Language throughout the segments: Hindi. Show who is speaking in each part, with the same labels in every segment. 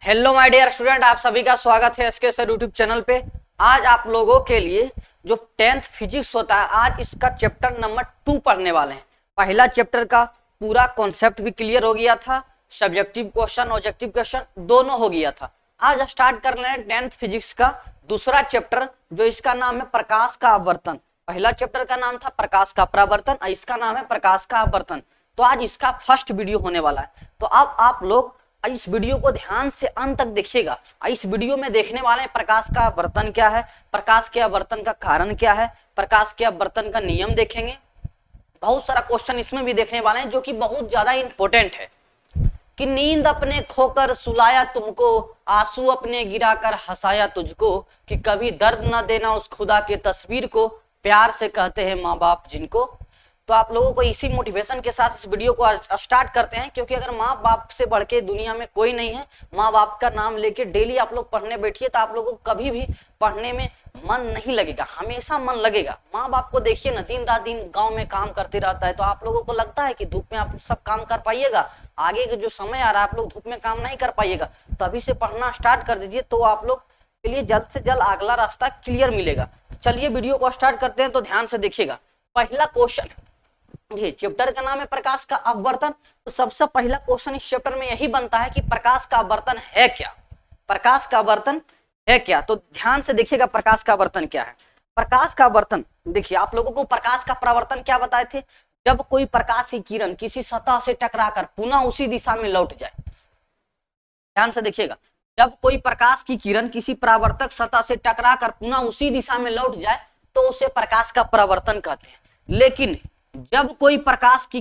Speaker 1: हेलो माय डियर स्टूडेंट, आप सभी का स्वागत है एसके सर यूट्यूब चैनल पे। आज आप लोगों के लिए जो 10th फिजिक्स होता है, आज इसका चैप्टर नंबर 2 पढ़ने वाले हैं। पहला चैप्टर का पूरा कॉन्सेप्ट भी क्लियर हो गया था, सब्जेक्टिव क्वेश्चन ऑब्जेक्टिव क्वेश्चन दोनों हो गया था। आज स्टार्ट कर रहे हैं 10th फिजिक्स का दूसरा चैप्टर, जो इसका नाम है प्रकाश का आवर्तन। पहला चैप्टर का नाम था प्रकाश का परावर्तन और इसका नाम है प्रकाश का आवर्तन। तो आज इसका फर्स्ट वीडियो होने वाला है। तो अब आप लोग इस वीडियो को ध्यान से अंत तक देखिएगा। इस वीडियो में देखने वाले हैं प्रकाश का आवर्तन क्या है, प्रकाश के आवर्तन का कारण क्या है, प्रकाश के आवर्तन का नियम देखेंगे। बहुत सारा क्वेश्चन इसमें भी देखने वाले हैं जो कि बहुत ज्यादा इंपॉर्टेंट है। कि नींद अपने खोकर सुलाया तुमको, आंसू अपने गिराकर हंसाया तुझको, कि कभी दर्द न देना उस खुदा के तस्वीर को, प्यार से कहते हैं माँ बाप जिनको। तो आप लोगों को इसी मोटिवेशन के साथ इस वीडियो को स्टार्ट करते हैं, क्योंकि अगर माँ बाप से बढ़ के दुनिया में कोई नहीं है। माँ बाप का नाम लेके डेली आप लोग पढ़ने बैठिए तो आप लोगों को कभी भी पढ़ने में मन नहीं लगेगा, हमेशा मन लगेगा। माँ बाप को देखिए ना, दिन रात दिन गांव में काम करते रहता है, तो आप लोगों को लगता है कि धूप में आप सब काम कर पाइएगा? आगे का जो समय आ रहा है आप लोग धूप में काम नहीं कर पाइएगा। तभी से पढ़ना स्टार्ट कर दीजिए, तो आप लोग के लिए जल्द से जल्द अगला रास्ता क्लियर मिलेगा। चलिए वीडियो को स्टार्ट करते हैं, तो ध्यान से देखिएगा। पहला क्वेश्चन, ये चैप्टर का नाम है प्रकाश का आवर्तन। तो सबसे पहला क्वेश्चन इस चैप्टर में यही बनता है कि प्रकाश का आवर्तन है क्या, प्रकाश का आवर्तन है क्या। तो ध्यान से देखिएगा प्रकाश का आवर्तन क्या है। प्रकाश का आवर्तन देखिए, आप लोगों को प्रकाश का परावर्तन क्या बताए थे? जब कोई प्रकाश की किरण किसी सतह से टकराकर पुनः उसी दिशा में लौट जाए। ध्यान से देखिएगा, जब कोई प्रकाश की किरण किसी परावर्तक सतह से टकराकर पुनः उसी दिशा में लौट जाए तो उसे प्रकाश का परावर्तन कहते हैं। लेकिन जब कोई प्रकाश की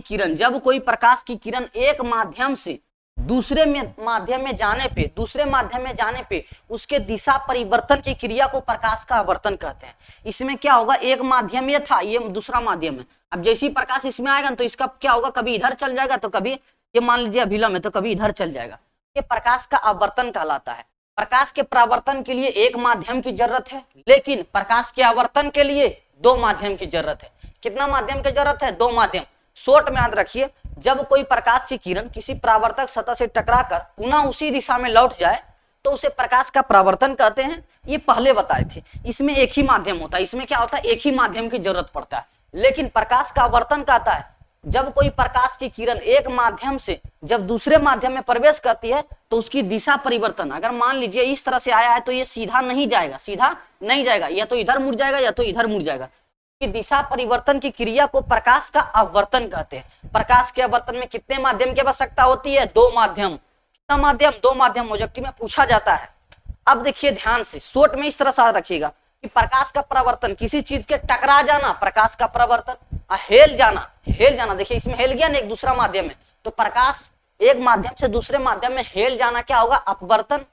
Speaker 1: किरण एक माध्यम से दूसरे माध्यम में जाने पे उसके दिशा परिवर्तन की क्रिया को प्रकाश का आवर्तन कहते हैं। इसमें क्या होगा, एक माध्यम ये था, ये दूसरा माध्यम है। अब जैसे ही प्रकाश इसमें आएगा तो इसका क्या होगा, कभी इधर चल जाएगा तो कभी, ये मान लीजिए अभिलंब है तो कभी इधर चल जाएगा। ये प्रकाश का आवर्तन कहलाता है। प्रकाश के परावर्तन के लिए एक माध्यम की जरूरत है, लेकिन प्रकाश के आवर्तन के लिए दो माध्यम की जरूरत है। कितना माध्यम की जरूरत है? दो माध्यम। शॉर्ट में याद रखिए, जब कोई प्रकाश की किरण किसी परावर्तक सतह से टकराकर पुनः उसी दिशा में लौट जाए तो उसे प्रकाश का परावर्तन कहते हैं। ये पहले बताए थे। इसमें एक ही माध्यम होता है, इसमें क्या होता है, एक ही माध्यम की जरूरत पड़ता है। लेकिन प्रकाश का आवर्तन कहता है जब कोई प्रकाश की किरण एक माध्यम से जब दूसरे माध्यम में प्रवेश करती है तो उसकी दिशा परिवर्तन, अगर मान लीजिए इस तरह से आया है तो ये सीधा नहीं जाएगा, या तो इधर मुड़ जाएगा या तो इधर मुड़ जाएगा। कि दिशा परिवर्तन की क्रिया को प्रकाश का आवर्तन कहते हैं। प्रकाश के आवर्तन में कितने माध्यम की आवश्यकता होती है? दो माध्यम। कितना माध्यम? दो माध्यम। ऑब्जेक्टिव में पूछा जाता है। अब देखिए ध्यान से, शॉर्ट में इस तरह से रखिएगा कि प्रकाश का परावर्तन, किसी चीज के टकरा जाना प्रकाश का परावर्तन, हेल जाना देखिए इसमें हेल गया ना, एक दूसरा माध्यम है, तो प्रकाश एक माध्यम से दूसरे माध्यम में हेल जाना क्या होगा, अपवर्तन।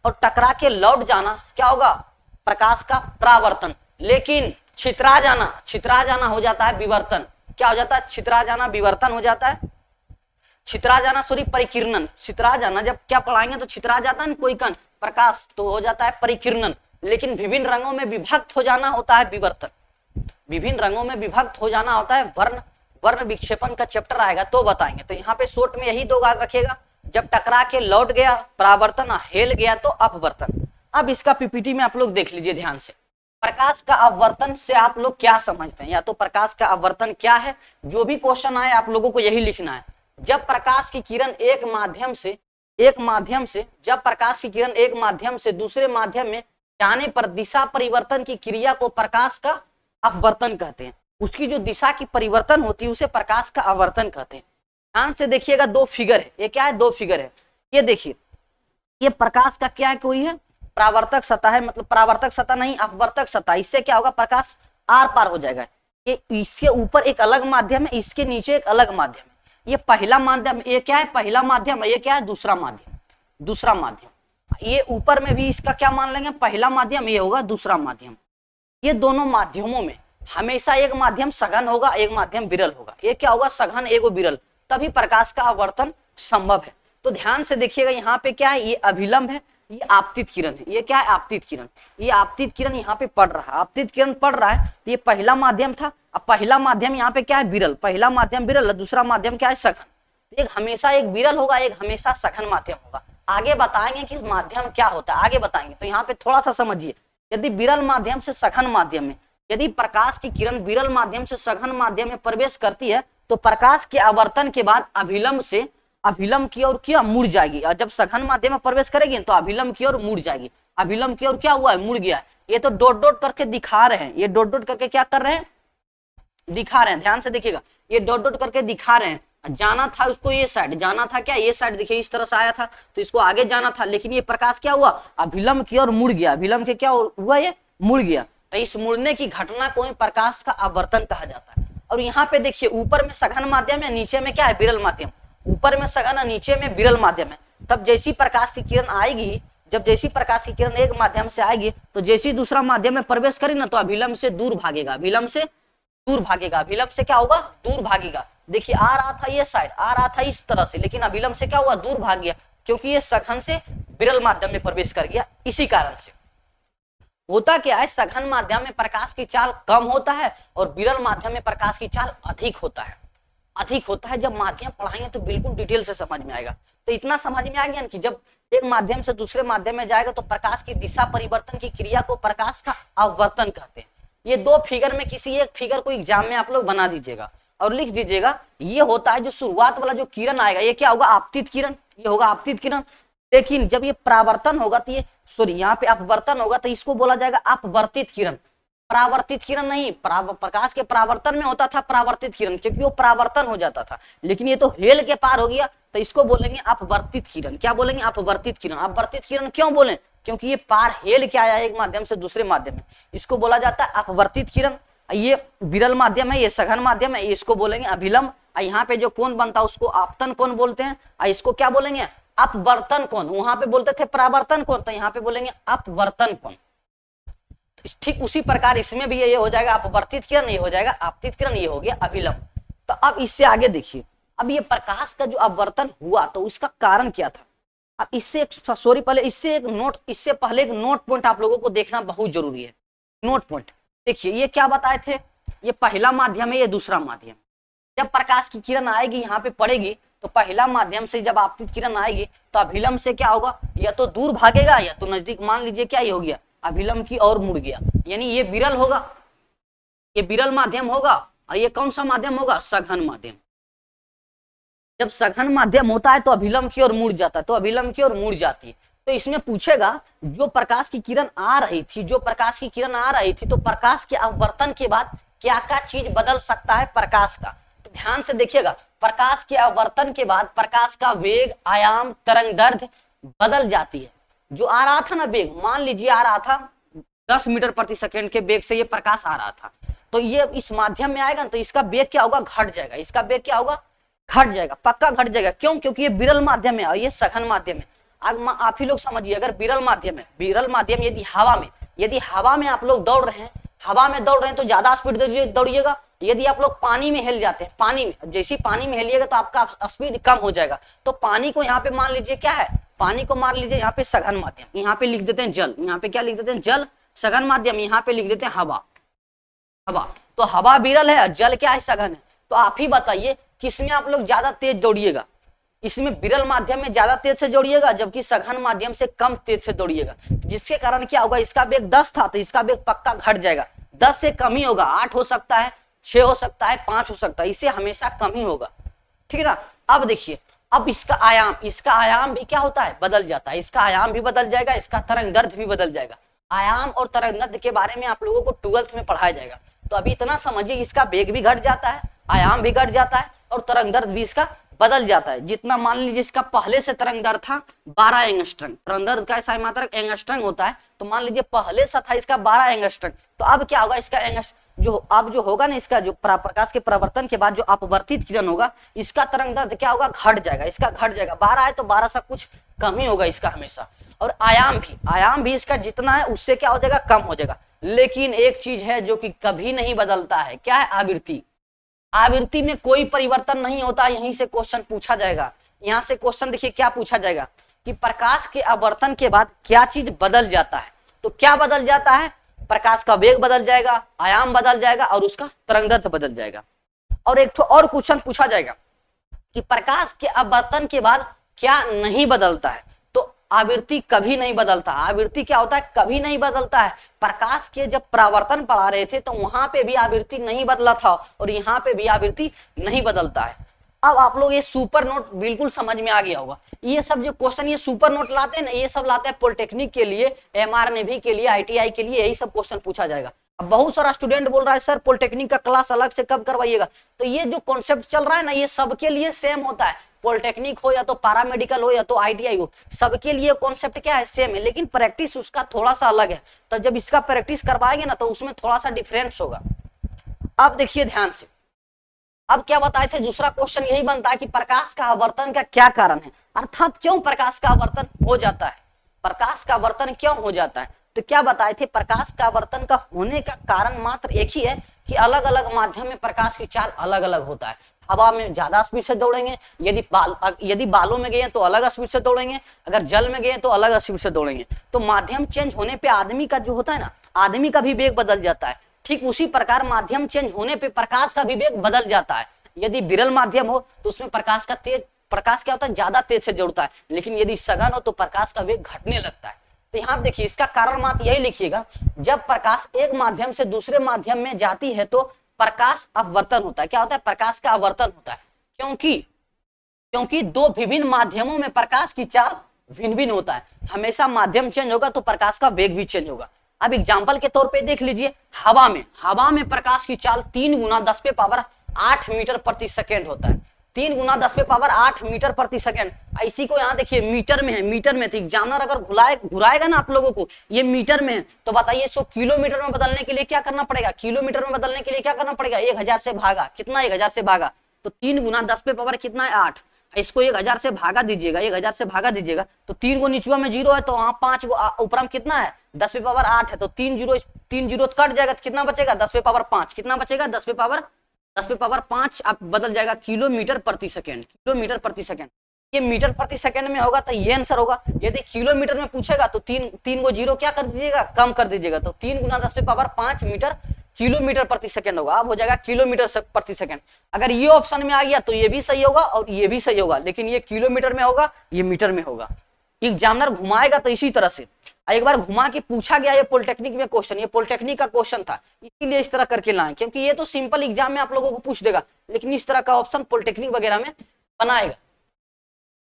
Speaker 1: और टकरा के लौट जाना क्या होगा, प्रकाश का परावर्तन। लेकिन छितरा जाना हो जाता है विवर्तन। क्या हो जाता है? छितरा जाना विवर्तन हो जाता है। छितरा जाना सॉरी परिकिरणन। छितरा जाना जब क्या पढ़ाएंगे तो छितरा जाता है कोई कण प्रकाश, तो हो जाता है परिकिरणन। लेकिन विभिन्न रंगों में विभक्त हो जाना होता है विवर्तन। विभिन्न रंगों में विभक्त हो जाना होता है वर्ण विक्षेपण का चैप्टर आएगा तो बताएंगे। तो यहाँ पे शॉर्ट में यही दो याद रखिएगा, जब टकरा के लौट गया परावर्तन, हेल गया तो अपवर्तन। अब इसका पीपीटी में आप लोग देख लीजिए ध्यान से। प्रकाश का अपवर्तन से आप लोग क्या समझते हैं, या तो प्रकाश का अपवर्तन क्या है, जो भी क्वेश्चन आए आप लोगों को यही लिखना है। जब प्रकाश की किरण एक माध्यम से दूसरे माध्यम में जाने पर दिशा परिवर्तन की क्रिया को प्रकाश का अपवर्तन कहते हैं। उसकी जो दिशा की परिवर्तन होती है उसे प्रकाश का आवर्तन कहते हैं। ध्यान से देखिएगा, दो फिगर है। ये क्या है? दो फिगर है। ये देखिए, ये प्रकाश का क्या है, कोई है परावर्तक सतह है, मतलब परावर्तक सतह नहीं अपवर्तक सतह। इससे क्या होगा, प्रकाश आर पार हो जाएगा। ये इसके ऊपर एक अलग माध्यम है, इसके नीचे एक अलग माध्यम है। ये पहला माध्यम, ये क्या है, पहला माध्यम। ये क्या है, दूसरा माध्यम। ये ऊपर में भी इसका क्या मान लेंगे, पहला माध्यम, ये होगा दूसरा माध्यम। ये दोनों माध्यमों में हमेशा एक माध्यम सघन होगा, एक माध्यम विरल होगा। ये क्या होगा, सघन एगो विरल, तभी प्रकाश का आवर्तन संभव है। तो ध्यान से देखिएगा, यहाँ पे क्या है, ये अभिलंब है, ये आपतित किरण है। ये क्या है, आपतित किरण। ये आपतित किरण यहाँ पे पड़ रहा है, आपतित किरण पड़ रहा है। तो ये पहला माध्यम था। अब पहला माध्यम यहाँ पे क्या है, विरल। पहला माध्यम विरल, दूसरा माध्यम क्या है, सघन। एक हमेशा एक विरल होगा, एक हमेशा सघन माध्यम होगा। आगे बताएंगे कि माध्यम क्या होता है, आगे बताएंगे। तो यहाँ पे थोड़ा सा समझिए, यदि विरल माध्यम से सघन माध्यम में, यदि प्रकाश की किरण विरल माध्यम से सघन माध्यम में प्रवेश करती है तो प्रकाश के आवर्तन के बाद अभिलंब से अभिलंब की ओर क्या मुड़ जाएगी, और जब सघन माध्यम में प्रवेश करेगी तो अभिलंब की ओर मुड़ जाएगी। अभिलंब की ओर क्या हुआ है, मुड़ गया है। ये तो डॉट डॉट करके दिखा रहे हैं, ये डॉट डॉट करके क्या कर रहे हैं, दिखा रहे हैं, ध्यान से देखिएगा, ये डॉट डॉट करके दिखा रहे हैं। जाना था उसको ये साइड, जाना था क्या, ये साइड देखिए इस तरह से आया था तो इसको आगे जाना था, लेकिन ये प्रकाश क्या हुआ, अभिलंब की ओर मुड़ गया। अभिलंब के क्या हुआ, ये मुड़ गया। तो इस मुड़ने की घटना को ही प्रकाश का आवर्तन कहा जाता है। और यहाँ पे देखिए ऊपर में सघन माध्यम है, नीचे में क्या है, विरल माध्यम। ऊपर में सघन है, नीचे में विरल माध्यम है। तब जैसी प्रकाश की किरण आएगी, जब जैसी प्रकाश की किरण एक माध्यम से आएगी तो जैसी दूसरा माध्यम में प्रवेश करेगी ना तो अभिलंब से दूर भागेगा, अभिलंब से दूर भागेगा। अभिलंब से क्या होगा, दूर भागेगा। देखिए आ रहा था ये साइड, आ रहा था इस तरह से, लेकिन अभिलंब से क्या हुआ, दूर भाग गया, क्योंकि ये सघन से विरल माध्यम में प्रवेश कर गया। इसी कारण से होता क्या है, सघन माध्यम में प्रकाश की चाल कम होता है और विरल माध्यम में प्रकाश की चाल अधिक होता है, अधिक होता है। जब माध्यम पढ़ाएंगे तो बिल्कुल डिटेल से समझ में आएगा। तो इतना समझ में आ गया कि जब एक माध्यम से दूसरे माध्यम में जाएगा तो प्रकाश की दिशा परिवर्तन की क्रिया को प्रकाश का आवर्तन कहते हैं। ये दो फिगर में किसी एक फिगर को एग्जाम में आप लोग बना दीजिएगा और लिख दीजिएगा। ये होता है जो शुरुआत वाला जो किरण आएगा, ये क्या होगा, आपतित किरण, ये होगा आपतित किरण। लेकिन जब ये परावर्तन होगा तो ये सॉरी यहाँ पे अपवर्तन होगा तो इसको बोला जाएगा अपवर्तित किरण, परावर्तित किरण नहीं। प्रकाश के परावर्तन में होता था परावर्तित किरण, क्योंकि वो परावर्तन हो जाता था, लेकिन ये तो हेल के पार हो गया तो इसको बोलेंगे अपवर्तित किरण। क्या बोलेंगे, अपवर्तित किरण। अपवर्तित किरण क्यों बोले, क्योंकि ये पार हेल के आया एक माध्यम से दूसरे माध्यम में, इसको बोला जाता है अपवर्तित किरण। ये विरल माध्यम है, ये सघन माध्यम है, इसको बोलेंगे अभिलंब। यहाँ पे जो कोण बनता है उसको आपतन कोण बोलते हैं, इसको क्या बोलेंगे, अपवर्तन कोण। वहां पे बोलते थे परावर्तन कोण, तो यहाँ पे बोलेंगे अपवर्तन कोण। ठीक उसी प्रकार इसमें भी ये हो जाएगा अपवर्तित किरण, ये हो जाएगा आपतित किरण, ये हो गया अभिलंब। तो अब इससे आगे देखिए, अब ये प्रकाश का जो अपवर्तन हुआ तो उसका कारण क्या था। अब इससे सॉरी पहले इससे एक नोट, इससे पहले एक नोट पॉइंट आप लोगों को देखना बहुत जरूरी है। नोट पॉइंट देखिए, ये क्या बताए थे, ये पहला माध्यम है, ये दूसरा माध्यम। जब प्रकाश की किरण आएगी यहाँ पे पड़ेगी तो पहला माध्यम से जब आपतित किरण आएगी तो अभिलंब से क्या होगा, या तो दूर भागेगा या तो नजदीक। मान लीजिए क्या ये हो गया, अभिलंब की ओर मुड़ गया, यानी ये विरल होगा, ये विरल माध्यम होगा। और ये कौन सा माध्यम होगा, सघन माध्यम। जब सघन माध्यम होता है तो अभिलंब की ओर मुड़ जाता है, तो अभिलंब की ओर मुड़ जाती है। तो इसमें पूछेगा जो प्रकाश की किरण आ रही थी, जो प्रकाश की किरण आ रही थी तो प्रकाश के अपवर्तन के बाद क्या क्या चीज बदल सकता है प्रकाश का। तो ध्यान से देखिएगा, प्रकाश के अपवर्तन के बाद प्रकाश का वेग, आयाम, तरंगदैर्घ्य बदल जाती है। जो आ रहा था ना वेग, मान लीजिए आ रहा था 10 मीटर प्रति सेकेंड के वेग से ये प्रकाश आ रहा था, तो ये इस माध्यम में आएगा तो इसका वेग क्या होगा, घट जाएगा। इसका वेग क्या होगा, घट जाएगा, पक्का घट जाएगा। क्यों, क्योंकि ये विरल माध्यम है और ये सघन माध्यम है। अब आप ही लोग समझिए, अगर विरल माध्यम है, विरल माध्यम यदि हवा में आप लोग दौड़ रहे हैं, हवा में दौड़ रहे हैं तो ज्यादा स्पीड दौड़िएगा। यदि आप लोग पानी में हिल जाते हैं, पानी में जैसे पानी में हिलिएगा तो आपका स्पीड कम हो जाएगा। तो पानी को यहाँ पे मान लीजिए क्या है, पानी को मान लीजिए यहाँ पे सघन माध्यम, यहाँ पे लिख देते हैं जल, यहाँ पे क्या लिख देते हैं जल। सघन माध्यम यहाँ पे लिख देते हैं हवा, हवा। तो हवा विरल है और जल क्या है, सघन है। तो आप ही बताइए किसमें आप लोग ज्यादा तेज दौड़िएगा। इसमें विरल माध्यम में ज्यादा तेज से दौड़िएगा, जबकि सघन माध्यम से कम तेज से दौड़िएगा। जिसके कारण क्या होगा, इसका वेग 10 था तो इसका वेग पक्का घट जाएगा, 10 से कम ही होगा। 8 हो सकता है, 6 हो सकता है, 5 हो सकता है, इससे हमेशा कम ही होगा, ठीक है ना। अब देखिए, अब इसका आयाम भी क्या होता है, बदल जाता है। इसका आयाम भी बदल जाएगा, इसका तरंगदैर्घ्य भी बदल जाएगा। आयाम और तरंगदैर्घ्य के बारे में आप लोगों को 12th में पढ़ाया जाएगा। तो अभी इतना समझिए, इसका वेग भी घट जाता है, आयाम भी घट जाता है और तरंगदैर्घ्य भी इसका बदल जाता है। जितना मान लीजिए इसका पहले से तरंगदैर्घ्य था 12 एंगस्ट्रम, तरंगदैर्घ्य का ऐसा मात्रक एंगस्ट्रम होता है, तो मान लीजिए पहले से था इसका 12 एंगस्ट्रम, तो अब क्या होगा, इसका जो होगा ना, इसका जो प्रकाश के परावर्तन के बाद जो अपवर्तित किरण होगा, इसका तरंगदैर्घ्य क्या होगा, घट जाएगा। इसका घट जाएगा, 12 है तो 12 से कुछ कम ही होगा इसका हमेशा। और आयाम भी इसका जितना है उससे क्या हो जाएगा, कम हो जाएगा। लेकिन एक चीज है जो कि कभी नहीं बदलता है, क्या है, आवृत्ति। आवृत्ति में कोई परिवर्तन नहीं होता। यहीं से क्वेश्चन पूछा जाएगा, यहाँ से क्वेश्चन देखिए क्या पूछा जाएगा कि प्रकाश के अपवर्तन के बाद क्या चीज बदल जाता है। तो क्या बदल जाता है, प्रकाश का वेग बदल जाएगा, आयाम बदल जाएगा और उसका तरंगदैर्घ्य बदल जाएगा। और एक और क्वेश्चन पूछा जाएगा कि प्रकाश के अपवर्तन के बाद क्या नहीं बदलता है। तो आवृत्ति कभी नहीं बदलता। आवृत्ति क्या होता है, कभी नहीं बदलता है। प्रकाश के जब परावर्तन पढ़ा रहे थे तो वहां पे भी आवृत्ति नहीं बदला था और यहाँ पे भी आवृत्ति नहीं बदलता है। अब आप लोग ये सुपर नोट बिल्कुल समझ में आ गया होगा। ये सब जो क्वेश्चन ये सुपर नोट लाते हैं ना, ये सब लाते हैं पॉलिटेक्निक के लिए, एमआर नेवी के लिए, आईटीआई के लिए, यही सब क्वेश्चन पूछा जाएगा। अब बहुत सारा स्टूडेंट बोल रहा है सर पॉलिटेक्निक का क्लास अलग से कब करवाइएगा, तो ये जो कॉन्सेप्ट चल रहा है ना, ये सबके लिए सेम होता है। पॉलिटेक्निक हो या तो पैरामेडिकल हो या तो आईटीआई हो, सबके लिए कॉन्सेप्ट क्या है, सेम है, लेकिन प्रैक्टिस उसका थोड़ा सा अलग है। तो जब इसका प्रैक्टिस करवाएंगे ना तो उसमें थोड़ा सा डिफरेंस होगा। अब देखिए ध्यान से, अब क्या बताए थे, दूसरा क्वेश्चन यही बनता है कि प्रकाश का आवर्तन का क्या कारण है, अर्थात क्यों प्रकाश का आवर्तन हो जाता है, प्रकाश का आवर्तन क्यों हो जाता है। तो क्या बताए थे, प्रकाश का आवर्तन का होने का कारण मात्र एक ही है कि अलग अलग माध्यम में प्रकाश की चाल अलग अलग होता है। हवा में ज्यादा स्पीड से दौड़ेंगे, यदि बालों में गए तो अलग स्पीड से दौड़ेंगे, अगर जल में गए तो अलग स्पीड से दौड़ेंगे। तो माध्यम चेंज होने पे आदमी का जो होता है ना, आदमी का भी वेग बदल जाता है। ठीक उसी प्रकार माध्यम चेंज होने पे प्रकाश का भी वेग बदल जाता है। यदि विरल माध्यम हो तो उसमें प्रकाश क्या होता है, ज्यादा तेज से दौड़ता है, लेकिन यदि सघन हो तो प्रकाश का वेग घटने लगता है। तो यहाँ देखिए इसका कारण मात्र यही लिखिएगा, जब प्रकाश एक माध्यम से दूसरे माध्यम में जाती है तो प्रकाश अपवर्तन होता है। क्या होता है, प्रकाश का अपवर्तन होता है, क्योंकि दो विभिन्न माध्यमों में प्रकाश की चाल भिन्न भिन्न होता है। हमेशा माध्यम चेंज होगा तो प्रकाश का वेग भी चेंज होगा। अब एग्जाम्पल के तौर पे देख लीजिए, हवा में प्रकाश की चाल 3 गुना 10 पे पावर 8 मीटर प्रति सेकेंड होता है। 3 गुना 10 पे पावर 8 मीटर प्रति सेकेंड। इसी को यहाँ देखिए मीटर में है, मीटर में। तो एग्जामिनर अगर घुराएगा ना आप लोगों को, ये मीटर में है, तो बताइए इसको किलोमीटर में बदलने के लिए क्या करना पड़ेगा, किलोमीटर में बदलने के लिए क्या करना पड़ेगा, 1000 से भागा। कितना, 1000 से भागा, तो 3 गुना 10 पे पावर कितना है, 8। इसको 1000 से भागा दीजिएगा, 1000 से भागा दीजिएगा, तो 3 गो नीचुआ में 0 है, तो वहां 5 गो ऊपर में कितना है, 10 पे पावर 8 है, तो 3 जीरो कट जाएगा, तो कितना बचेगा, 10 पे पावर 5। कितना बचेगा, 10 पे पावर 5 अब बदल जाएगा किलोमीटर प्रति सेकेंड। किलोमीटर प्रति सेकेंड, ये मीटर प्रति सेकेंड में होगा तो ये आंसर होगा। यदि किलोमीटर में पूछेगा तो तीन गो जीरो क्या कर दीजिएगा, कम कर दीजिएगा, तो 3 गुना 10 पे पावर 5 मीटर किलोमीटर प्रति सेकेंड होगा। अब हो जाएगा किलोमीटर प्रति सेकेंड। अगर ये ऑप्शन में आ गया तो ये भी सही होगा और ये भी सही होगा, लेकिन ये किलोमीटर में होगा, ये मीटर में होगा। एग्जामिनर घुमाएगा तो इसी तरह से, एक बार घुमा के पूछा गया ये पॉलिटेक्निक में क्वेश्चन, ये पॉलिटेक्निक का क्वेश्चन था, इसीलिए इस तरह करके लाए, क्योंकि ये तो सिंपल एग्जाम में आप लोगों को पूछ देगा, लेकिन इस तरह का ऑप्शन पॉलिटेक्निक वगैरह में बनाएगा।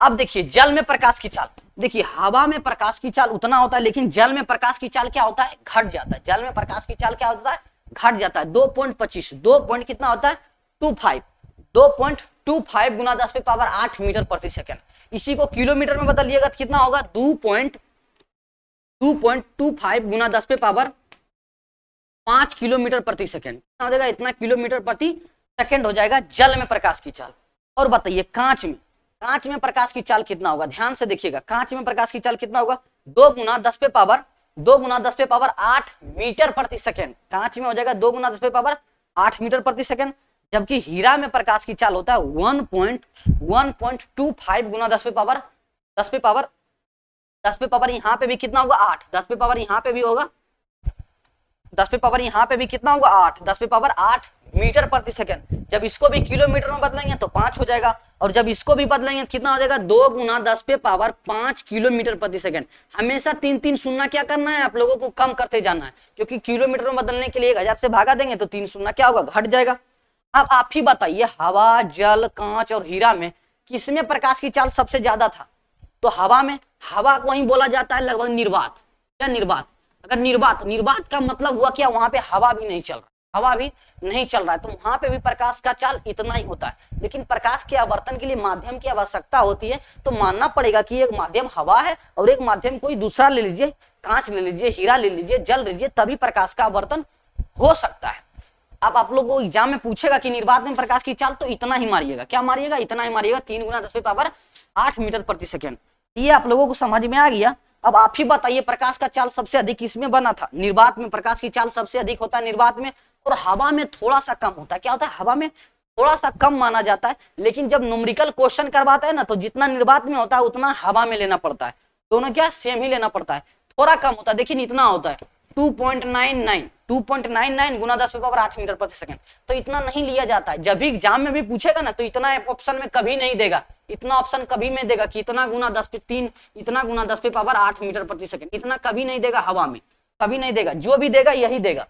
Speaker 1: अब देखिए जल में प्रकाश की चाल, देखिए हवा में प्रकाश की चाल उतना होता है, लेकिन जल में प्रकाश की चाल क्या होता है, घट जाता है। जल में प्रकाश की चाल क्या होता है, घट जाता है। 2.25, 2 पॉइंट कितना होता है, 2.25 गुना 10 पे पावर 8 मीटर प्रति सेकेंड। इसी को किलोमीटर में बदलिएगा तो कितना होगा, 2.25 गुना 10 पे पावर 5 किलोमीटर प्रति सेकेंड। कितना हो जाएगा, इतना किलोमीटर प्रति सेकेंड हो जाएगा जल में प्रकाश की चाल। और बताइए कांच में प्रकाश की चाल कितना होगा, ध्यान से देखिएगा, कांच में प्रकाश की चाल कितना होगा, 2 गुना 10 पे पावर 8 मीटर प्रति सेकेंड। कांच में हो जाएगा 2 गुना 10 पे पावर 8 मीटर प्रति सेकेंड। जबकि हीरा में प्रकाश की चाल होता है 1.25 गुना 10 पे पावर यहाँ पे भी कितना होगा, 8। 10 पे पावर यहाँ पे भी होगा, 10 पे पावर यहाँ पे भी कितना होगा, 8। 10 पे पावर 8 मीटर प्रति सेकेंड। जब इसको भी किलोमीटर में बदलेंगे तो 5 हो जाएगा, और जब इसको भी बदलेंगे तो कितना हो जाएगा, 2 गुना 10 पे पावर 5 किलोमीटर प्रति सेकेंड। हमेशा 3 शून्य क्या करना है, आप लोगों को कम करते जाना है, क्योंकि किलोमीटर में बदलने के लिए 1000 से भागा देंगे तो 3 शून्य क्या होगा, घट जाएगा। अब आप ही बताइए हवा, जल, कांच और हीरा में किसमें प्रकाश की चाल सबसे ज्यादा था, तो हवा को ही बोला जाता है लगभग निर्वात। क्या निर्वात, अगर निर्वात का मतलब हुआ क्या, वहां पे हवा भी नहीं चल रहा है, तो वहां पे भी प्रकाश का चाल इतना ही होता है। लेकिन प्रकाश के आवर्तन के लिए माध्यम की आवश्यकता होती है, तो मानना पड़ेगा कि एक माध्यम हवा है और एक माध्यम कोई दूसरा ले लीजिए, कांच ले लीजिए, हीरा ले लीजिए, जल ले लीजिए, तभी प्रकाश का आवर्तन हो सकता है। अब आप लोगों को एग्जाम में पूछेगा कि निर्वात में प्रकाश की चाल, तो इतना ही मारिएगा, क्या मारिएगा, इतना ही मारिएगा, 3 गुना 10 पे पावर 8 मीटर प्रति सेकेंड। ये आप लोगों को समझ में आ गया। अब आप ही बताइए प्रकाश का चाल सबसे अधिक किसमें बना था, निर्वात में प्रकाश की चाल सबसे अधिक होता है निर्वात में, और हवा में थोड़ा सा कम होता है। क्या होता है, हवा में थोड़ा सा कम माना जाता है, लेकिन जब न्यूमेरिकल क्वेश्चन करवाता है ना, तो जितना निर्वात में होता है उतना हवा में लेना पड़ता है, दोनों क्या सेम ही लेना पड़ता है, थोड़ा कम होता है। देखिए इतना होता है 2.99 गुना 10 पे पावर 8 मीटर प्रति सेकंड, तो इतना नहीं लिया जाता है। जब भी एग्जाम में भी पूछेगा ना, तो इतना ऑप्शन में कभी नहीं देगा, इतना ऑप्शन कभी नहीं देगा कि इतना गुना 10 पे 3, इतना गुना 10 पे पावर 8 मीटर प्रति सेकंड, इतना कभी नहीं देगा हवा में, कभी नहीं देगा। जो भी देगा यही देगा।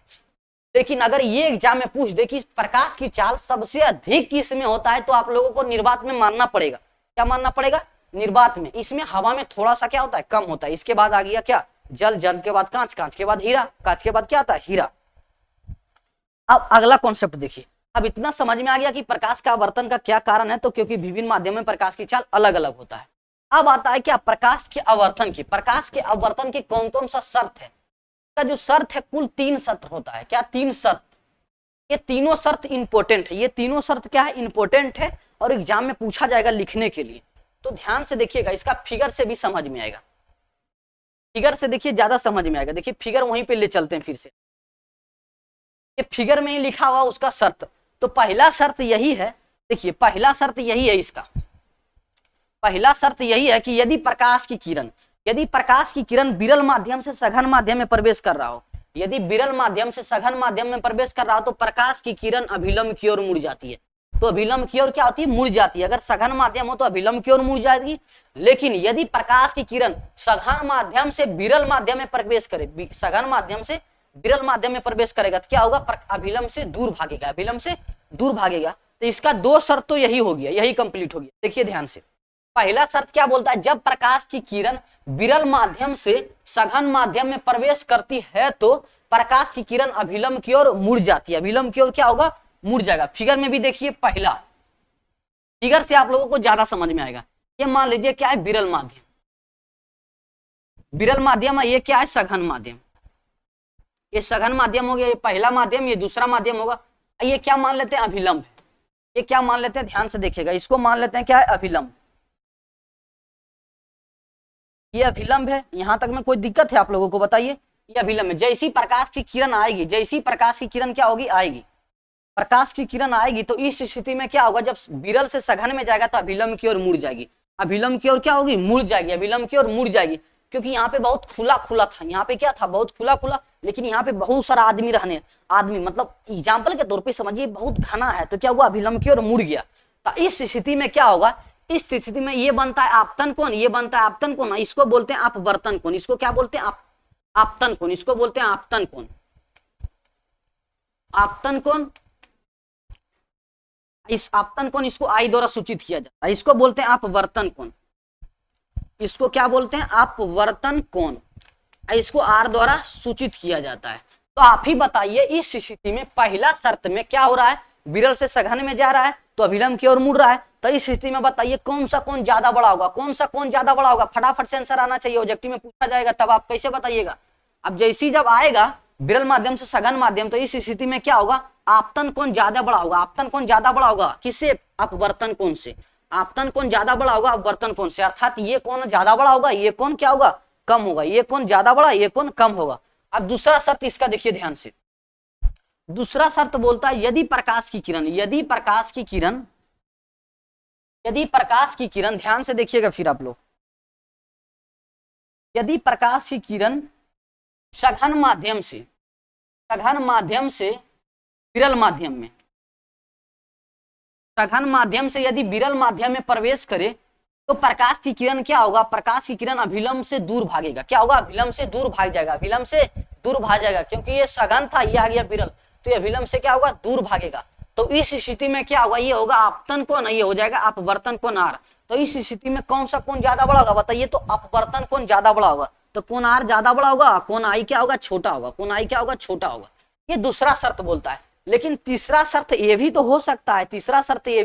Speaker 1: लेकिन अगर ये एग्जाम में पूछ दे कि प्रकाश की चाल सबसे अधिक किसमें होता है, तो आप लोगों को निर्वात में मानना पड़ेगा। क्या मानना पड़ेगा? निर्वात में। इसमें हवा में थोड़ा सा क्या होता है, कम होता है। इसके बाद आ गया क्या, जल, जल के बाद कांच, कांच के बाद हीरा, कांच के बाद क्या आता है, हीरा। अब अगला कॉन्सेप्ट देखिए। अब इतना समझ में आ गया कि प्रकाश का आवर्तन का क्या कारण है, तो क्योंकि विभिन्न माध्यम में प्रकाश की चाल अलग अलग होता है। अब आता है क्या, प्रकाश के आवर्तन की। प्रकाश के आवर्तन की कौन कौन सा शर्त है? का जो शर्त है, कुल 3 शर्त होता है। क्या 3 शर्त? ये तीनों शर्त इंपोर्टेंट है। ये तीनों शर्त क्या है, इंपोर्टेंट है, और एग्जाम में पूछा जाएगा लिखने के लिए। तो ध्यान से देखिएगा, इसका फिगर से भी समझ में आएगा। फिगर से देखिए ज्यादा समझ में आएगा। देखिए फिगर वहीं पे ले चलते हैं फिर से। ये फिगर में ही लिखा हुआ उसका शर्त। तो पहला शर्त यही है, देखिए पहला शर्त यही है इसका। पहला शर्त यही है कि यदि प्रकाश की किरण विरल माध्यम से सघन माध्यम में प्रवेश कर रहा हो, यदि विरल माध्यम से सघन माध्यम में प्रवेश कर रहा हो, तो प्रकाश की किरण अभिलंब की ओर मुड़ जाती है। तो अभिलंब की ओर क्या होती है, मुड़ जाती है। अगर सघन माध्यम हो तो अभिलंब की ओर मुड़ जाएगी। लेकिन यदि प्रकाश की किरण सघन माध्यम से विरल माध्यम में प्रवेश करे, सघन माध्यम से विरल माध्यम में प्रवेश करेगा, तो क्या होगा, अभिलंब से दूर भागेगा, अभिलंब से दूर भागेगा। तो इसका 2 शर्त तो यही हो गया, यही कंप्लीट हो गया। देखिए ध्यान से, पहला शर्त क्या बोलता है, जब प्रकाश की किरण विरल माध्यम से सघन माध्यम में प्रवेश करती है तो प्रकाश की किरण अभिलंब की ओर मुड़ जाती है। अभिलंब की ओर क्या होगा, मुड़ जाएगा। फिगर में भी देखिए, पहला फिगर से आप लोगों को ज्यादा समझ में आएगा। ये मान लीजिए क्या है, विरल माध्यम, विरल माध्यम है। ये क्या है, सघन माध्यम। ये सघन माध्यम हो गया, ये पहला माध्यम, ये दूसरा माध्यम होगा। ये क्या मान लेते हैं, अभिलंब है। ये क्या मान लेते हैं, ध्यान से देखिएगा, इसको मान लेते हैं क्या है, अभिलंब। ये अभिलंब है। यहां तक में कोई दिक्कत है आप लोगों को, बताइए। ये अभिलंब है। जैसी प्रकाश की किरण आएगी, जैसी प्रकाश की किरण क्या होगी, आएगी, प्रकाश की किरण आएगी, तो इस स्थिति में क्या होगा, जब विरल से सघन में जाएगा तो अभिलंब की ओर मुड़ जाएगी। अभिलंब की ओर क्या होगी, मुड़ जाएगी, अभिलंब की ओर मुड़ जाएगी। क्योंकि यहाँ पे बहुत खुला खुला था, यहाँ पे क्या था, बहुत खुला खुला, लेकिन यहाँ पे बहुत सारा आदमी मतलब एग्जाम्पल के तौर पे समझिए बहुत घना है, तो क्या हुआ, अभिलंब की ओर मुड़ गया। तो इस स्थिति में क्या होगा, इस स्थिति में ये बनता है आपतन कोण, ये बनता है आपतन कोण। इसको बोलते हैं अपवर्तन कोण। इसको क्या बोलते हैं, आपतन कोण। इसको बोलते हैं आपतन कोण, आपतन कोण। इस आपतन कोण इसको आई द्वारा सूचित किया जाता है। इसको बोलते हैं अपवर्तन कोण। इसको क्या बोलते हैं, अपवर्तन कोण। इसको आर द्वारा सूचित किया जाता है। तो आप ही बताइए, इस स्थिति में पहला शर्त में क्या हो रहा है, विरल से सघन में जा रहा है तो अभिलंब की ओर मुड़ रहा है। तो इस स्थिति में बताइए कौन सा कोण ज्यादा बड़ा होगा, कौन सा कोण ज्यादा बड़ा होगा। फटाफट से आंसर आना चाहिए, ऑब्जेक्टिव में पूछा जाएगा, तब आप कैसे बताइएगा। अब जैसी जब आएगा विरल माध्यम से सघन माध्यम, तो इस स्थिति में क्या होगा, आपतन कोण ज्यादा बड़ा होगा। आपतन कोण ज्यादा बड़ा होगा किससे, अपवर्तन कोण से। आपतन कोण ज्यादा बड़ा होगा अपवर्तन कोण से, अर्थात ये कोण ज्यादा बड़ा होगा, ये कोण क्या होगा, कम होगा। ये कोण ज्यादा बड़ा, ये कोण कम होगा। अब दूसरा शर्त इसका देखिए ध्यान से। दूसरा शर्त बोलता है, यदि प्रकाश की किरण ध्यान से देखिएगा फिर आप लोग, यदि प्रकाश की किरण सघन माध्यम से विरल माध्यम में, सघन माध्यम से यदि विरल माध्यम में प्रवेश करे, तो प्रकाश की किरण क्या होगा, प्रकाश की किरण अभिलंब से दूर भागेगा। क्या होगा, अभिलंब से दूर भाग जाएगा, अभिलंब से दूर भाग जाएगा। क्योंकि ये सघन था, ये आ गया विरल, तो ये अभिलंब से क्या होगा, दूर भागेगा। तो इस स्थिति में क्या होगा, ये होगा आपतन कोण, ये हो जाएगा अपवर्तन कोण आर। तो इस स्थिति में कौन सा कोण ज्यादा बड़ा होगा, बताइए। तो अपवर्तन कोण ज्यादा बड़ा होगा, तो कोण आर ज्यादा बड़ा होगा, कोण आई क्या होगा, छोटा होगा, कोण आई क्या होगा, छोटा होगा। ये दूसरा शर्त बोलता है। लेकिन तीसरा शर्त ये भी तो हो सकता है, तीसरा शर्त ये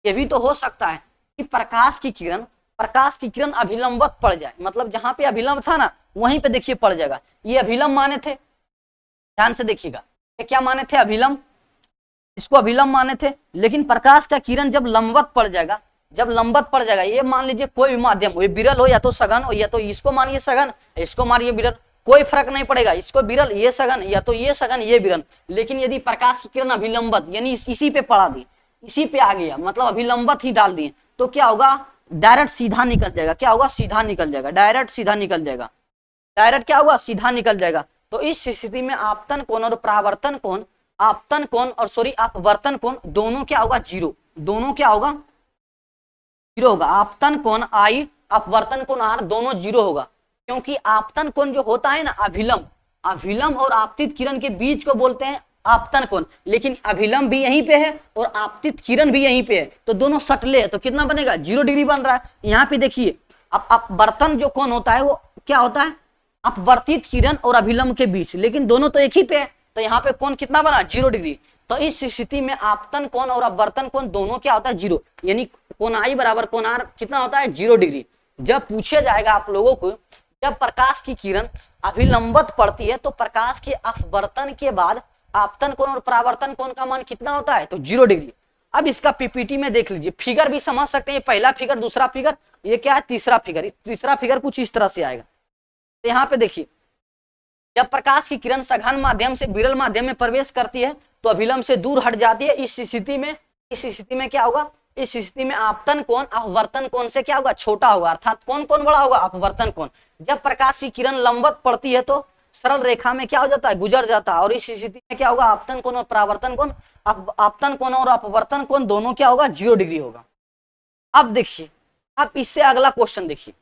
Speaker 1: भी तो हो सकता है कि प्रकाश की किरण अभिलंबत पड़ जाए। मतलब जहां पे अभिलंब था ना, वहीं पे देखिए पड़ जाएगा। ये अभिलंब माने थे, ध्यान से देखिएगा, ये क्या माने थे, अभिलंब, इसको अभिलंब माने थे। लेकिन प्रकाश का किरण जब लंबवत पड़ जाएगा, ये मान लीजिए कोई भी माध्यम हो, ये विरल हो या तो सघन हो, या तो इसको मानिए सघन, इसको मानिए विरल, कोई फर्क नहीं पड़ेगा। इसको विरल, ये सघन, या तो ये सघन, ये विरल। लेकिन यदि प्रकाश की किरण अभिलंबत यानी इसी पे पड़ा दी, इसी पे आ गया, मतलब अभिलंबत ही डाल दिए, तो क्या होगा, डायरेक्ट सीधा निकल जाएगा। क्या होगा, सीधा निकल जाएगा, डायरेक्ट सीधा निकल जाएगा, डायरेक्ट क्या होगा, सीधा निकल जाएगा। तो इस स्थिति में आपतन कोण और परावर्तन कोण, अपवर्तन कोण दोनों क्या होगा, जीरो, दोनों क्या होगा, जीरो होगा। आपतन कोण I, अपवर्तन कोण R दोनों जीरो होगा, क्योंकि आपतन कोण जो होता है ना अभिलंब और आपतित किरण के बीच को बोलते हैं आपतन कोण, लेकिन अभिलंब भी यहीं पे है और आपतित किरण भी यहीं पे है, तो दोनों सटले है, तो कितना बनेगा 0 डिग्री बन रहा है। यहाँ पे देखिए अब अपवर्तन जो कोण होता है वो क्या होता है, अपवर्तित किरण और अभिलंब के बीच, लेकिन दोनों तो एक ही पे है, तो यहाँ पे कोण कितना बना 0 डिग्री। तो इस स्थिति में आपतन कोण और अपवर्तन कोण दोनों क्या होता है 0, यानी कोण I बराबर कोण R कितना होता है 0 डिग्री। जब पूछे जाएगा आप लोगों को, जब प्रकाश की किरण अभिलंबत पड़ती है तो प्रकाश के अपवर्तन के बाद आपतन कोण और परावर्तन कोण का मान कितना होता है, तो 0 डिग्री। अब इसका पीपीटी में देख लीजिए, फिगर भी समझ सकते हैं, पहला फिगर, दूसरा फिगर, ये क्या है तीसरा फिगर। तीसरा फिगर कुछ इस तरह से आएगा। तो यहाँ पे देखिए, जब प्रकाश की किरण सघन माध्यम से विरल माध्यम में प्रवेश करती है तो अभिलंब से दूर हट जाती है। इस स्थिति में क्या होगा, इस स्थिति में आपतन कोण अपवर्तन कोण से क्या होगा, छोटा होगा, अर्थात कौन बड़ा होगा, अपवर्तन कोण। जब प्रकाश की किरण लंबवत पड़ती है तो सरल रेखा में क्या हो जाता है, गुजर जाता है, और इस स्थिति में क्या होगा, आपतन कोण और परावर्तन कोण, आपतन कोण और अपवर्तन कोण दोनों क्या होगा 0 डिग्री होगा। अब देखिए, अब इससे अगला क्वेश्चन देखिए,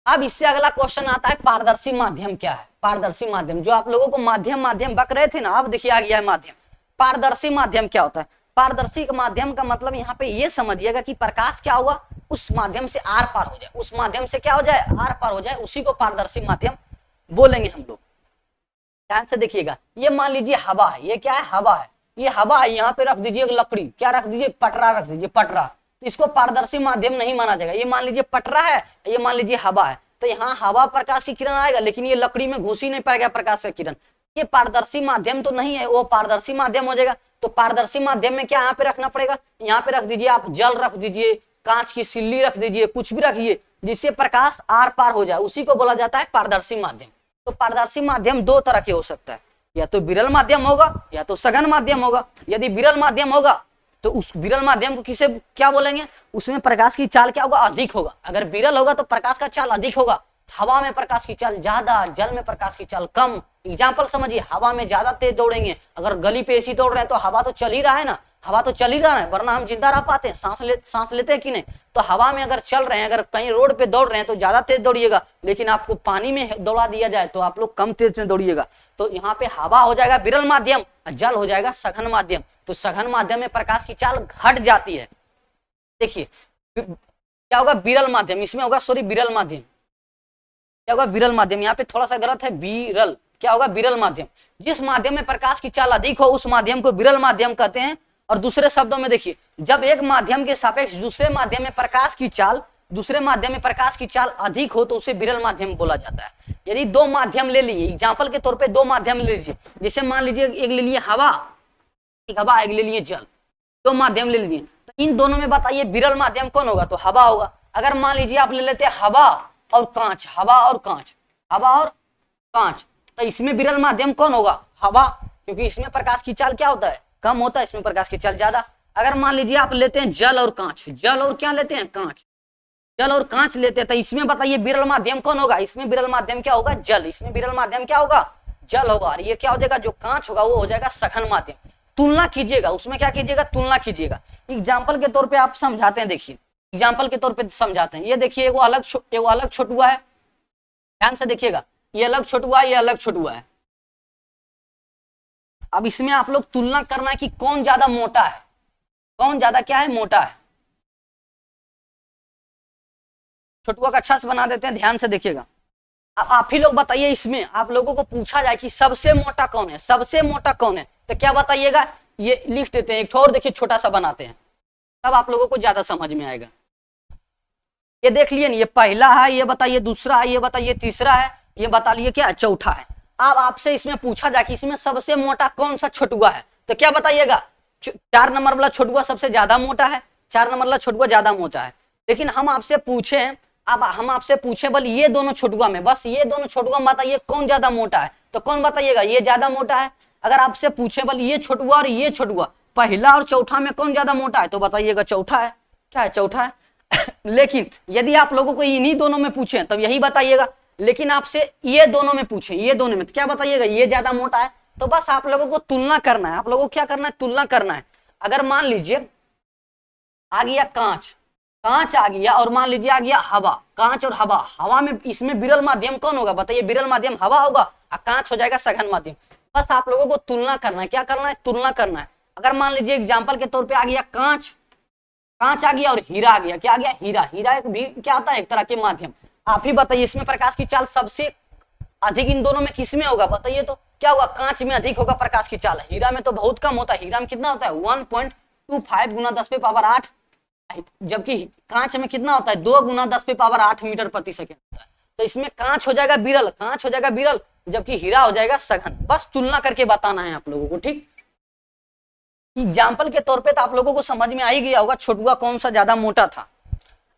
Speaker 1: अब इससे अगला क्वेश्चन आता है पारदर्शी माध्यम क्या है। पारदर्शी माध्यम, जो आप लोगों को माध्यम बक रहे थे ना, अब देखिए आ गया है माध्यम। पारदर्शी माध्यम क्या होता है, पारदर्शी माध्यम का मतलब यहाँ पे ये समझिएगा कि प्रकाश क्या हुआ, उस माध्यम से आर पार हो जाए, उस माध्यम से क्या हो जाए, आर पार हो जाए, उसी को पारदर्शी माध्यम बोलेंगे हम लोग। ध्यान से देखिएगा, ये मान लीजिए हवा है, ये क्या है, हवा है, ये हवा है, यहाँ पे रख दीजिए लकड़ी, क्या रख दीजिए, पटरा रख दीजिए, पटरा, तो इसको पारदर्शी माध्यम नहीं माना जाएगा। ये मान लीजिए पटरा है, ये मान लीजिए हवा है, तो यहाँ हवा प्रकाश की किरण आएगा, लेकिन ये लकड़ी में घुस ही नहीं पाएगा प्रकाश की किरण, ये पारदर्शी माध्यम तो नहीं है, वो पारदर्शी माध्यम हो जाएगा। तो पारदर्शी माध्यम में क्या यहाँ पे रखना पड़ेगा, यहाँ पे रख दीजिए आप जल रख दीजिए, कांच की सिल्ली रख दीजिए, कुछ भी रखिए जिससे प्रकाश आर पार हो जाए, उसी को बोला जाता है पारदर्शी माध्यम। तो पारदर्शी माध्यम दो तरह के हो सकता है, या तो विरल माध्यम होगा या तो सघन माध्यम होगा। यदि विरल माध्यम होगा तो उस विरल माध्यम को किसे क्या बोलेंगे, उसमें प्रकाश की चाल क्या होगा, अधिक होगा। अगर विरल होगा तो प्रकाश का चाल अधिक होगा, हवा में प्रकाश की चाल ज्यादा, जल में प्रकाश की चाल कम। एग्जाम्पल समझिए, हवा में ज्यादा तेज दौड़ेंगे, अगर गली पे एसी दौड़ रहे हैं तो हवा तो चल ही रहा है ना, हवा तो चल ही रहा है, वरना हम जिंदा रह पाते हैं, सांस लेते हैं कि नहीं। तो हवा में अगर चल रहे हैं, अगर कहीं रोड पे दौड़ रहे हैं तो ज्यादा तेज दौड़िएगा, लेकिन आपको पानी में दौड़ा दिया जाए तो आप लोग कम तेज में दौड़िएगा। तो यहाँ पे हवा हो जाएगा विरल माध्यम, जल हो जाएगा सघन माध्यम। तो सघन माध्यम में प्रकाश की चाल घट जाती है। देखिए क्या होगा, विरल माध्यम, इसमें होगा सॉरी विरल माध्यम, क्या होगा विरल माध्यम, यहाँ पे थोड़ा सा गलत है, विरल, क्या होगा विरल माध्यम। जिस माध्यम में प्रकाश की चाल अधिक हो उस माध्यम को विरल माध्यम कहते हैं। और दूसरे शब्दों में देखिए, जब एक माध्यम के सापेक्ष दूसरे माध्यम में प्रकाश की चाल अधिक हो तो उसे विरल माध्यम बोला जाता है। यदि दो माध्यम ले लीजिए, एग्जाम्पल के तौर पे दो माध्यम ले लीजिए, जैसे मान लीजिए एक ले लिए हवा, एक ले लिए जल, दो माध्यम ले लीजिए, तो इन दोनों में बताइए विरल माध्यम कौन होगा, तो हवा होगा। अगर मान लीजिए आप ले लेते हैं हवा और कांच, तो इसमें विरल माध्यम कौन होगा, हवा, क्योंकि इसमें प्रकाश की चाल क्या होता है, कम होता है, इसमें प्रकाश की चाल ज्यादा। अगर मान लीजिए आप लेते हैं जल और कांच, जल और क्या लेते हैं, कांच, जल और कांच लेते हैं, तो इसमें बताइए विरल माध्यम कौन होगा, इसमें विरल माध्यम क्या होगा, जल, इसमें विरल माध्यम क्या होगा, जल होगा। और ये क्या हो जाएगा, जो कांच होगा वो हो जाएगा सघन माध्यम। तुलना कीजिएगा, उसमें क्या कीजिएगा, तुलना कीजिएगा। एग्जाम्पल के तौर पे आप समझाते हैं, देखिए एग्जाम्पल के तौर पे समझाते हैं। ये देखिए वो अलग छोटुआ है, ध्यान से देखिएगा, ये अलग छोटुआ है, ये अलग छोटुआ है। अब इसमें आप लोग तुलना करना है कि कौन ज्यादा मोटा है, कौन ज्यादा क्या है, मोटा है। छोटुआ का अच्छा से बना देते हैं, ध्यान से देखिएगा। अब आप ही लोग बताइए, इसमें आप लोगों को पूछा जाए कि सबसे मोटा कौन है, सबसे मोटा कौन है, तो क्या बताइएगा, ये लिख देते हैं। एक और देखिए छोटा सा बनाते हैं, तब आप लोगों को ज्यादा समझ में आएगा। ये देख लिए, ये पहला है, ये बताइए दूसरा है, ये बताइए तीसरा है, ये बता लिए क्या चौथा है। अब आपसे इसमें पूछा जाए कि इसमें सबसे मोटा कौन सा छोटुआ है, तो क्या बताइएगा, 4 नंबर वाला छोटुआ सबसे ज्यादा मोटा है, 4 नंबर वाला छोटुआ ज्यादा मोटा है। लेकिन हम आपसे पूछे, अब हम आपसे पूछे बल ये दोनों छोटुआ में, बस ये दोनों छोटुआ में बताइए कौन ज्यादा मोटा है, तो कौन बताइएगा, ये ज्यादा मोटा है। अगर आपसे पूछे बल ये छोटुआ और ये छोटुआ, पहला और चौथा में कौन ज्यादा मोटा है, तो बताइएगा चौथा है, क्या है, चौथा है। लेकिन यदि आप लोगों को इन्हीं दोनों में पूछे तब यही बताइएगा, लेकिन आपसे ये दोनों में पूछे, ये दोनों में, तो क्या बताइएगा, ये ज्यादा मोटा है। तो बस आप लोगों को तुलना करना है, आप लोगों को क्या करना है, तुलना करना है। अगर मान लीजिए आ गया कांच, कांच आ गया और मान लीजिए आ गया हवा, कांच और हवा, हवा में इसमें विरल माध्यम कौन होगा बताइए, विरल माध्यम हवा होगा और कांच हो जाएगा सघन माध्यम। बस आप लोगों को तुलना करना है, क्या करना है, तुलना करना है। अगर मान लीजिए एग्जाम्पल के तौर पे आ गया कांच, कांच आ गया और हीरा आ गया, क्या आ गया, हीरा, हीरा एक भी क्या आता है, एक तरह के माध्यम। आप ही बताइए इसमें प्रकाश की चाल सबसे अधिक इन दोनों में किसमें होगा बताइए, तो क्या होगा, कांच में अधिक होगा प्रकाश की चाल, हीरा में तो बहुत कम होता है। हीरा में कितना होता है 1.25 गुना 10 पे पावर 8, जबकि कांच में कितना होता है 2 गुना 10 पे पावर 8 मीटर प्रति सेकंड होता है। तो इसमें कांच हो जाएगा विरल, कांच हो जाएगा विरल, जबकि हीरा हो जाएगा सघन। बस तुलना करके बताना है आप लोगों को, ठीक। एग्जाम्पल के तौर पे तो आप लोगों को समझ में आ ही गया होगा छोटुआ कौन सा ज्यादा मोटा था।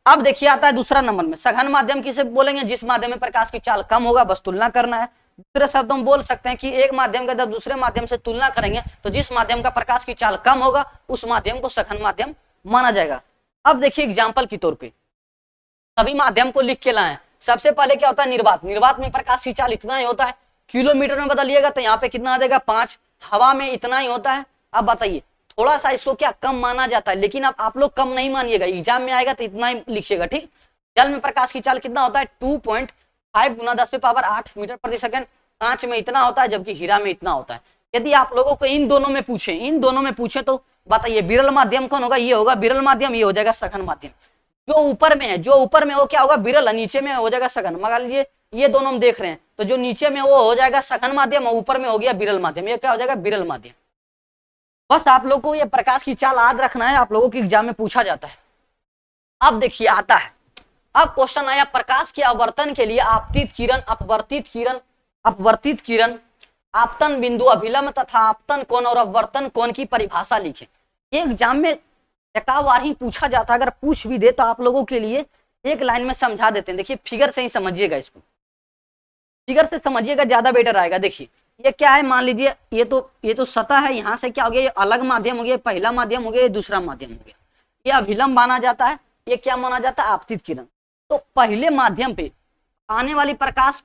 Speaker 1: अब देखिए आता है दूसरा नंबर में, सघन माध्यम किसे बोलेंगे, जिस माध्यम में प्रकाश की चाल कम होगा, बस तुलना करना है। दूसरे शब्दों में बोल सकते हैं कि एक माध्यम का जब दूसरे माध्यम से तुलना करेंगे तो जिस माध्यम का प्रकाश की चाल कम होगा उस माध्यम को सघन माध्यम माना जाएगा। अब देखिए एग्जाम्पल के तौर पे सभी माध्यम को लिख के लाए। सबसे पहले क्या होता है निर्वात, निर्वात में प्रकाश की चाल इतना ही होता है, किलोमीटर में बदलिएगा तो यहाँ पे कितना आ जाएगा 5, हवा में इतना ही होता है। अब बताइए थोड़ा सा इसको क्या कम माना जाता है, लेकिन अब आप लोग कम नहीं मानिएगा, एग्जाम में आएगा तो इतना ही लिखिएगा, ठीक। जल में प्रकाश की चाल कितना होता है 2.5 गुना 10 पे पावर 8 मीटर प्रति सेकंड, कांच में इतना होता है जबकि हीरा में इतना होता है। यदि आप लोगों को इन दोनों में पूछे, इन दोनों में पूछे तो बताइए विरल माध्यम कौन होगा, ये होगा विरल माध्यम, ये हो जाएगा सघन माध्यम। जो ऊपर में है, जो ऊपर में वो क्या होगा विरल, नीचे में हो जाएगा सघन। मान लीजिए ये दोनों हम देख रहे हैं तो जो नीचे में वो हो जाएगा सघन माध्यम और ऊपर में हो गया विरल माध्यम, ये क्या हो जाएगा विरल माध्यम। बस आप लोग को ये प्रकाश की चाल याद रखना है, आप लोगों के एग्जाम में पूछा जाता है। अब देखिए आता है, अब क्वेश्चन आया प्रकाश के आवर्तन के लिए आपतित किरण, अपवर्तित किरण, अपवर्तित किरण, आपतन बिंदु, अभिलंब तथा आपतन कोण और अपवर्तन कोण की परिभाषा लिखे। ये एग्जाम में एकावार ही पूछा जाता है, अगर पूछ भी दे तो आप लोगों के लिए एक लाइन में समझा देते हैं। देखिए फिगर से ही समझिएगा, इसको फिगर से समझिएगा ज्यादा बेटर आएगा। देखिए ये क्या है, मान लीजिए ये तो सतह है, यहाँ से क्या हो गया, ये अलग माध्यम हो गया, पहला माध्यम हो गया, ये दूसरा माध्यम हो गया, ये अभिलंब माना जाता है, ये क्या माना जाता है आपतित किरण। तो पहले माध्यम पे आने वाली प्रकाश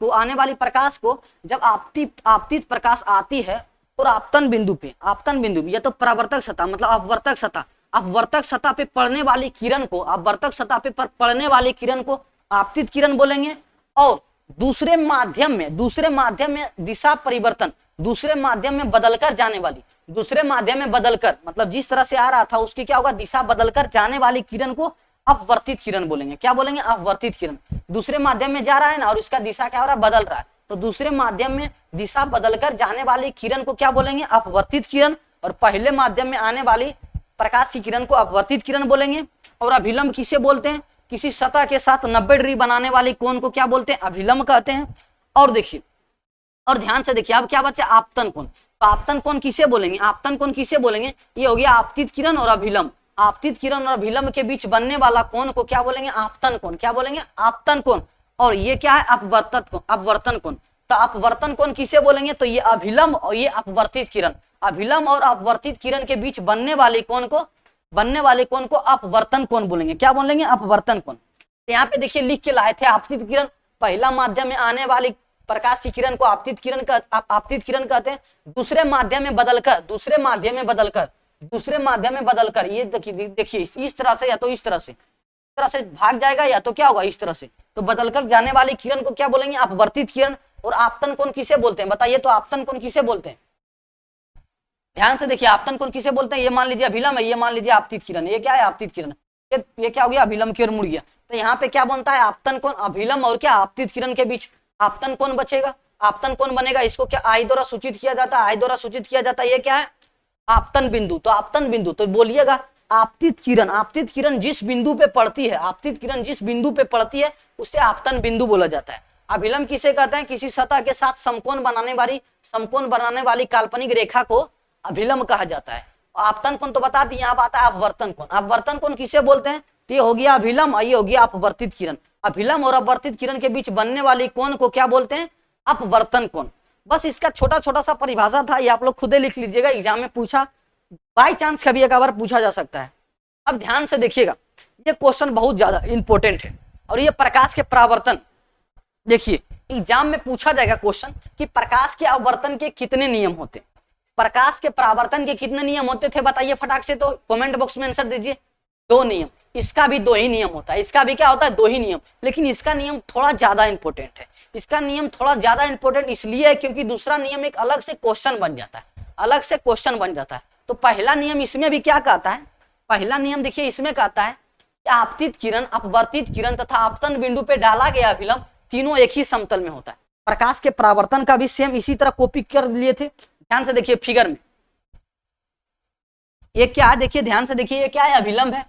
Speaker 1: को जब आपतित प्रकाश आती है और आपतन बिंदु पे, या तो परावर्तक सतह मतलब अपवर्तक सतह पे पड़ने वाली किरण को, अपवर्तक सतह पे पड़ने वाली किरण को आपतित किरण बोलेंगे। और दूसरे माध्यम में दिशा परिवर्तन, दूसरे माध्यम में बदलकर जाने वाली, दूसरे माध्यम में बदलकर मतलब जिस तरह से आ रहा था उसकी क्या होगा दिशा बदलकर जाने वाली किरण को अपवर्तित किरण बोलेंगे। क्या बोलेंगे, अपवर्तित किरण। दूसरे माध्यम में जा रहा है ना और इसका दिशा क्या हो रहा है, बदल रहा है, तो दूसरे माध्यम में दिशा बदलकर जाने वाली किरण को क्या बोलेंगे, अपवर्तित किरण। और पहले माध्यम में आने वाली प्रकाश की किरण को अपवर्तित किरण बोलेंगे। और अभिलंब किसे बोलते हैं, किसी सतह के साथ 90 डिग्री बनाने वाली कोण को क्या बोलते हैं, अभिलंब कहते हैं। और देखिए और ध्यान से देखिए अब क्या बचा, आपतन कोण। तो आपतन कोण किसे बोलेंगे, आपतन कोण किसे बोलेंगे, ये हो गया आपतित किरण और अभिलंब। आपतित किरण और अभिलंब के बीच बनने वाला कोण को क्या बोलेंगे, आपतन कोण। क्या बोलेंगे, आपतन कोण। और ये क्या है, अपवर्तन कोण। तो अपवर्तन कोण किसे बोलेंगे, तो ये अभिलंब और ये अपवर्तित किरण, अभिलंब और अपवर्तित किरण के बीच बनने वाले कोण को अपवर्तन कोण बोलेंगे। क्या बोलेंगे, अपवर्तन कोण। तो यहाँ पे देखिए लिख के लाए थे आपतित किरण, पहला माध्यम में आने वाली प्रकाश की किरण को आपतित किरण कहते हैं। दूसरे माध्यम में बदलकर ये देखिए इस तरह से या तो इस तरह से भाग जाएगा या तो क्या होगा इस तरह से, तो बदलकर जाने वाली किरण को क्या बोलेंगे, अपवर्तित किरण। और आपतन कोण किसे बोलते हैं बताइए, तो आपतन कोण किसे बोलते हैं, ध्यान से देखिए आपतन कोण किसे बोलते हैं। ये मान लीजिए अभिलंब है, ये मान लीजिए आपतित किरण, ये क्या है आपतित किरण, ये क्या हो गया अभिलंब की ओर मुड़ गया। तो यहाँ पे क्या बनता है, आपतन कोण अभिलंब और क्या आपतित किरण के बीच आपतन कोण बचेगा, आपतन कोण बनेगा। इसको क्या आई द्वारा सूचित किया जाता है, ये क्या है आपतन बिंदु। तो आपतन बिंदु तो बोलिएगा आपतित किरण जिस बिंदु पे पड़ती है उसे आपतन बिंदु बोला जाता है। अभिलंब किसे कहते हैं, किसी सतह के साथ समकोण बनाने वाली काल्पनिक रेखा को अभिलंब कहा जाता है। आपतन कोण तो बता दिए, अब आता है अपवर्तन कोण। अपवर्तन कोण किसे बोलते हैं, तो ये हो गया अभिलंब, ये हो गया अपवर्तित किरण। अभिलंब और अपवर्तित किरण के बीच बनने वाली कोण को क्या बोलते हैं, अपवर्तन कोण। बस इसका छोटा सा परिभाषा था, ये आप लोग खुद ही लिख लीजिएगा, एग्जाम में पूछा बाय चांस कभी एक बार पूछा जा सकता है। अब ध्यान से देखिएगा, ये क्वेश्चन बहुत ज्यादा इंपॉर्टेंट है। और ये प्रकाश के परावर्तन, देखिए एग्जाम में पूछा जाएगा क्वेश्चन कि प्रकाश के आवर्तन के कितने नियम होते हैं, प्रकाश के परावर्तन के कितने नियम होते थे बताइए फटाक से, तो कमेंट बॉक्स में आंसर दीजिए। 2 नियम। इसका भी 2 ही नियम होता है, इसका भी क्या होता है 2 ही नियम, लेकिन इसका नियम थोड़ा ज्यादा इंपॉर्टेंट है। इसका नियम थोड़ा ज्यादा इंपॉर्टेंट इसलिए है क्योंकि दूसरा नियम एक अलग से क्वेश्चन बन जाता है, अलग से क्वेश्चन बन जाता है। तो पहला नियम इसमें भी क्या कहता है, पहला नियम देखिए इसमें कहता है कि आपतित किरण, अपवर्तित किरण तथा आपतन बिंदु पे डाला गया अभिलंब तीनों एक ही समतल में होता है। प्रकाश के परावर्तन का भी सेम इसी तरह कॉपी कर लिए थे। ध्यान से देखिए फिगर में ये क्या है, देखिए ध्यान से देखिए ये क्या है, अभिलंब है,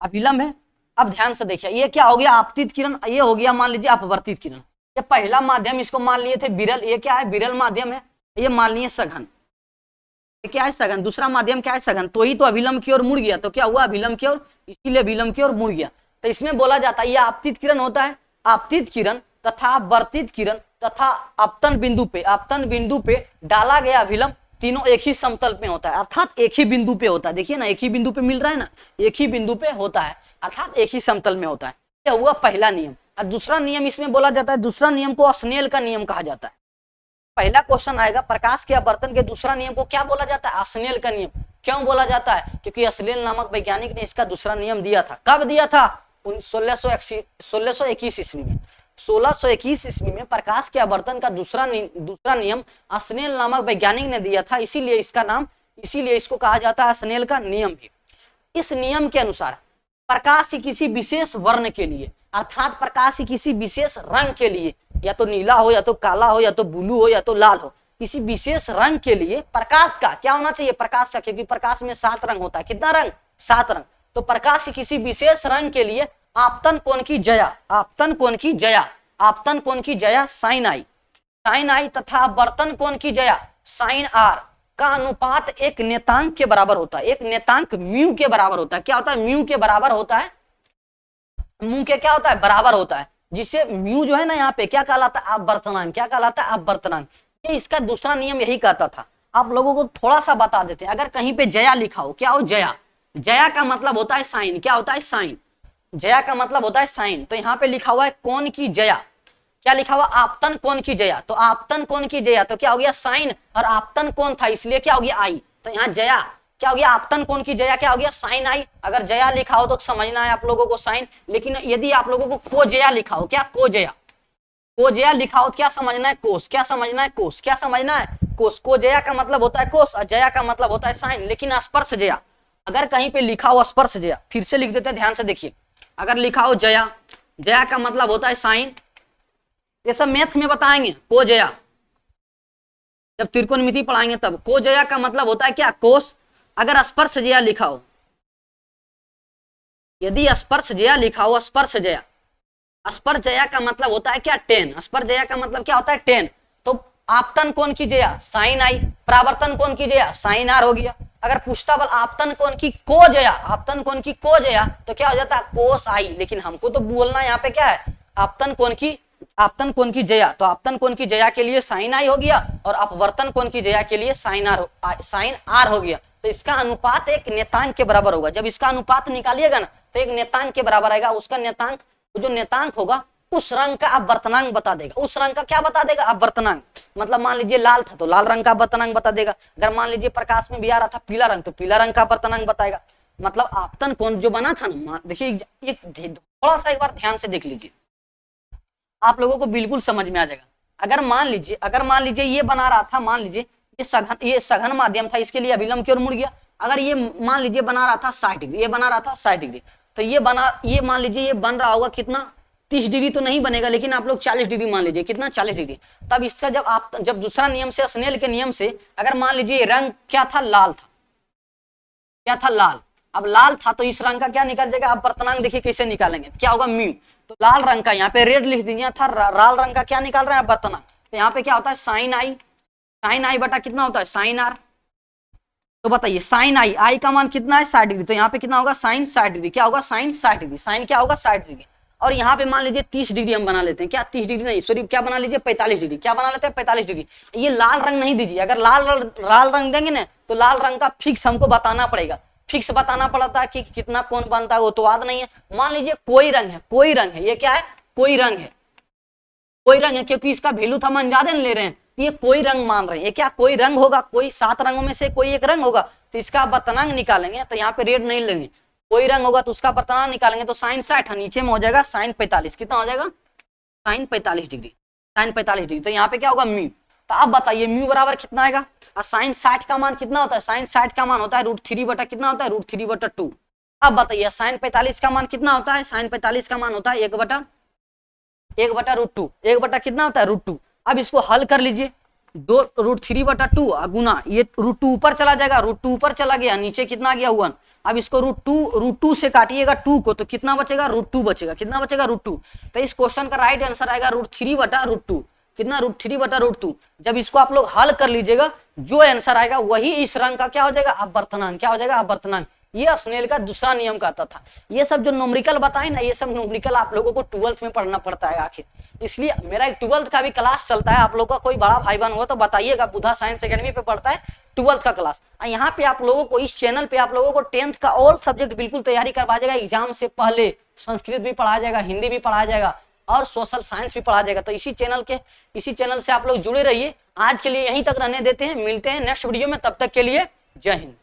Speaker 1: अभिलंब है। अब ध्यान से देखिए ये क्या हो गया, आपतित किरण, ये हो गया मान लीजिए अपवर्तित किरण। ये पहला माध्यम इसको मान लिए थे विरल, ये क्या है विरल माध्यम है, ये मान लिए सघन, ये क्या है सघन, दूसरा माध्यम क्या है सघन, तो ही तो अभिलंब की ओर मुड़ गया, तो क्या हुआ अभिलंब की ओर, इसीलिए अभिलंब की ओर मुड़ गया। तो इसमें बोला जाता है ये आपतित किरण होता है, आपतित किरण तथा अपवर्तित किरण तथा आपतन बिंदु पे डाला गया अभिलंब तीनों एक ही समतल पे होता है, अर्थात एक ही बिंदु पे होता है। देखिए ना एक ही बिंदु पे मिल रहा है ना, एक ही बिंदु पे होता है अर्थात एक ही समतल में होता है। यह हुआ पहला नियम। और दूसरा नियम इसमें बोला जाता है, दूसरा नियम को स्नेल का नियम कहा जाता है। पहला क्वेश्चन आएगा प्रकाश के अपवर्तन के दूसरा नियम को क्या बोला जाता है, स्नेल का नियम। क्यों बोला जाता है, क्योंकि स्नेल नामक वैज्ञानिक ने इसका दूसरा नियम दिया था। कब दिया था, 1621 ईस्वी में। 1621 ईस्वी में प्रकाश के आवर्तन का दूसरा नियम स्नेल नामक वैज्ञानिक ने दिया था, इसीलिए इसका नाम, इसीलिए इसको कहा जाता है स्नेल का नियम भी। इस नियम के अनुसार प्रकाश की किसी विशेष वर्ण के लिए, अर्थात प्रकाश की किसी विशेष रंग के लिए, या तो नीला हो या तो काला हो या तो ब्लू हो या तो लाल हो, किसी विशेष रंग के लिए प्रकाश का क्या होना चाहिए, प्रकाश का, क्योंकि प्रकाश में 7 रंग होता है। कितना रंग, 7 रंग। तो प्रकाश के किसी विशेष रंग के लिए आपतन कोण की जया, आपतन कोण की जया, आपतन कोण की जया साइन आई तथा अपवर्तन कोण की जया साइन आर का अनुपात एक नेतांक के बराबर होता है, एक नेतांक म्यू के बराबर होता है। क्या होता है, म्यू के बराबर होता है, म्यू के क्या होता है, बराबर होता है, जिससे म्यू जो है ना यहाँ पे क्या कहलाता है, अपवर्तनांक। क्या कहलाता है, अपवर्तनांक। ये इसका दूसरा नियम यही कहता था। आप लोगों को थोड़ा सा बता देते हैं, अगर कहीं पे जया लिखा हो, क्या हो जया, जया का मतलब होता है साइन। क्या होता है, साइन। जया का मतलब होता है साइन। तो यहाँ पे लिखा हुआ है कोण की जया, क्या लिखा हुआ, आपतन कोण की जया। तो आपतन कोण की जया तो क्या हो गया, साइन, और आपतन कोण था इसलिए क्या हो गया, आई। तो यहाँ जया क्या हो गया, आपतन कोण की जया क्या हो गया, साइन आई। अगर जया लिखा हो तो समझना है आप लोगों को साइन, लेकिन यदि आप लोगों को को जया लिखा हो, क्या को जया, को जया लिखा हो तो क्या समझना है, कोस। क्या समझना है, कोस। क्या समझना है, कोस। को जया का मतलब होता है कोस और जया का मतलब होता है साइन। लेकिन स्पर्श जया, अगर कहीं पे लिखा हो स्पर्श जया, फिर से लिख देते हैं, ध्यान से देखिए। अगर लिखा हो जया, जया का मतलब होता है साइन। ये सब मैथ में बताएंगे, को जया जब त्रिकोणमिति पढ़ाएंगे तब। को जया का मतलब होता है क्या, कोस। अगर स्पर्श जया लिखा हो, यदि स्पर्श जया लिखा हो, स्पर्श जया, स्पर्श जया का मतलब होता है क्या, टेन। स्पर्श जया का मतलब क्या होता है, टेन। तो आपतन कोण की जया साइन आई, परावर्तन कोण की जया साइन आर हो गया। अगर पूछता बल आपतन कोण की को जया, आपतन कोण की को जया तो क्या हो जाता है, कोस आई। लेकिन हमको तो बोलना यहाँ पे क्या है, आपतन कोण की जया। तो आपतन कोण की जया के लिए साइन आई हो गया और अपवर्तन कोण की जया के लिए साइन आर हो गया। तो इसका अनुपात एक नेतांक के बराबर होगा। जब इसका अनुपात निकालिएगा ना तो एक नेतांक के बराबर आएगा। उसका नेतांक, जो नेतांक होगा उस रंग का अपवर्तनांक बता देगा। उस रंग का क्या बता देगा, अपवर्तनांक। मतलब मान लीजिए लाल था तो लाल रंग का अपवर्तनांक बता देगा। अगर मान लीजिए प्रकाश में भी आ रहा था पीला रंग तो पीला रंग का अपवर्तनांक बताएगा। मतलब आपतन कोण जो बना था ना, देखिए थोड़ा सा एक बार ध्यान से देख लीजिए, आप लोगों को बिल्कुल समझ में आ जाएगा। अगर मान लीजिए ये बना रहा था, मान लीजिए ये सघन माध्यम था, इसके लिए अभिलंब की ओर मुड़ गया। अगर ये मान लीजिए बना रहा था 60 डिग्री, ये बना रहा था 60 डिग्री, तो ये मान लीजिए ये बन रहा होगा कितना, 30 डिग्री तो नहीं बनेगा, लेकिन आप लोग 40 डिग्री मान लीजिए। कितना, 40 डिग्री। तब इसका जब दूसरा नियम से, स्नेल के नियम से, अगर मान लीजिए रंग क्या था, लाल था, क्या था, लाल। अब लाल था तो इस रंग का क्या निकल जाएगा, अपवर्तनांक देखिए कैसे निकालेंगे, क्या होगा, म्यू। तो लाल रंग का यहाँ पे रेड लिख दीजिए था, लाल रंग का क्या निकाल रहे हैं, अपवर्तनांक। तो यहाँ पे क्या होता है, साइन आई बटा कितना होता है, साइन आर। तो बताइए साइन आई का मान कितना है, 60 डिग्री। तो यहाँ पे कितना होगा, साइन 60 डिग्री। क्या होगा, साइन 60 डिग्री। साइन क्या होगा, 60 डिग्री। और यहाँ पे मान लीजिए 30 डिग्री हम बना लेते हैं। क्या, 30 डिग्री नहीं, सॉरी, क्या बना लीजिए, 45 डिग्री। क्या बना लेते हैं, 45 डिग्री। ये लाल रंग नहीं दीजिए। अगर लाल रंग देंगे ना तो लाल रंग का फिक्स हमको बताना पड़ेगा। फिक्स बताना पड़ता है कि कितना कोण बनता है, वो तो याद नहीं है। मान लीजिए कोई रंग है, ये क्या है, कोई रंग है, क्योंकि इसका वैल्यू हम अंदाजन ले रहे हैं, ये कोई रंग मान रहे हैं। ये क्या, कोई रंग होगा, कोई 7 रंगों में से कोई एक रंग होगा, तो इसका अपवर्तनांक निकालेंगे। तो यहाँ पे रेड नहीं लेंगे, कोई रंग होगा तो उसका वर्तमान निकालेंगे तो साइन 60 है, नीचे में हो जाएगा साइन 45। कितना हो जाएगा? Sign 45 degree. साइन 45 डिग्री तो यहाँ पे क्या होगा? म्यू। तो अब बताइए म्यू बराबर कितना आएगा? और साइन 60 का मान कितना होता है? साइन 60 का मान होता है √3 बटा कितना होता है? √3 बटा 2। अब बताइए साइन 45 का मान कितना होता है? साइन 45 का मान होता है 1 बटा √2। 1 बटा कितना होता है? √2। अब इसको हल कर लीजिए, 2 √3 बटा 2 गुना ये √2 ऊपर चला जाएगा, √2 ऊपर चला गया, नीचे कितना आ गया? 1। अब इसको √2 से काटिएगा 2 को तो कितना बचेगा? √2 बचेगा। कितना बचेगा? √2। तो इस क्वेश्चन का राइट आंसर आएगा √3 बटा √2। कितना? √3 बटा √2। जब इसको आप लोग हल कर लीजिएगा, जो आंसर आएगा वही इस रंग का क्या हो जाएगा? अपवर्तनांक। क्या हो जाएगा? अपवर्तनांक। ये स्नेल का दूसरा नियम कहता था। ये सब जो न्यूमेरिकल बताए ना, ये सब न्यूमेरिकल आप लोगों को 12th में पढ़ना पड़ता है आखिर। इसलिए मेरा एक 12th का भी क्लास चलता है, आप लोगों का कोई बड़ा भाई बहन हो तो बताइएगा, बुधा साइंस एकेडमी पे पढ़ता है 12th का क्लास। यहाँ पे आप लोगों को, इस चैनल पे आप लोगों को 10th का और सब्जेक्ट बिल्कुल तैयारी करवा जाएगा। एग्जाम से पहले संस्कृत भी पढ़ाया जाएगा, हिंदी भी पढ़ाया जाएगा और सोशल साइंस भी पढ़ाया जाएगा। तो इसी चैनल से आप लोग जुड़े रहिए। आज के लिए यहीं तक रहने देते हैं, मिलते हैं नेक्स्ट वीडियो में, तब तक के लिए जय हिंद।